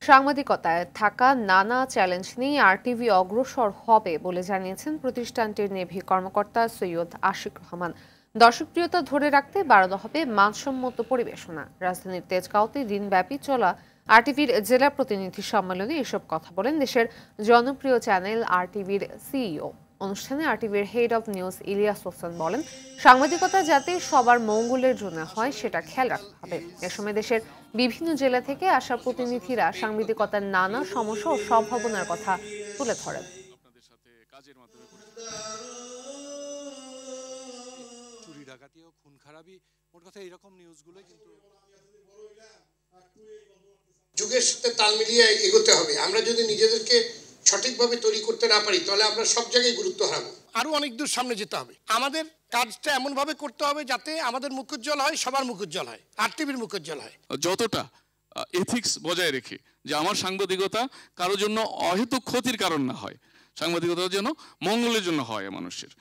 সাংবাদিকতায় থাকা নানা চ্যালেঞ্জ নিয়ে আরটিভি অগ্রসর হবে বলে জানিয়েছেন প্রতিষ্ঠানটির নেভি কর্মকর্তা সৈয়দ আশিক রহমান। দর্শকপ্রিয়তা ধরে রাখতে বাড়ানো হবে মানসম্মত পরিবেশনা। রাজধানীর তেজগাঁওতে দিনব্যাপী চলা আরটিভির জেলা প্রতিনিধি সম্মেলনে এসব কথা বলেন দেশের জনপ্রিয় চ্যানেল আরটিভির সিইও। অনুষ্ঠানে আরটিভির head of news Ilias Hossain বলেন, সাংবাদিকতা যাতে সবার মঙ্গলের জন্য হয় সেটা খেয়াল রাখতে হবে। এ সময় দেশের বিভিন্ন জেলা থেকে আসা প্রতিনিধিরা সাংবাদিকতার নানা সমস্যা ও সম্ভাবনার কথা তুলে ধরেন। চুরি ডাকাতি ও খুন খারাপি, মোট কথা এরকম নিউজগুলো কিন্তু যুগের সাথে তাল মিলিয়ে এগোতে হবে। আমরা যদি নিজেদেরকে সঠিকভাবে তৈরি করতে না পারি তাহলে আমরা সব জায়গায় গুরুত্ব হারাবো। আরো অনেক দূর সামনে যেতে হবে। আমাদের কাজটা এমন ভাবে করতে হবে যাতে আমাদের মুখ উজ্জ্বল হয়, সবার মুখ উজ্জ্বল হয়, আরটিভির মুখ উজ্জ্বল হয়। যতটা এথিক্স বজায় রেখে যে আমার সাংবাদিকতা কারোর জন্য অহেতুক ক্ষতির কারণ না হয়, সাংবাদিকতা যেন মঙ্গলের জন্য হয় মানুষের।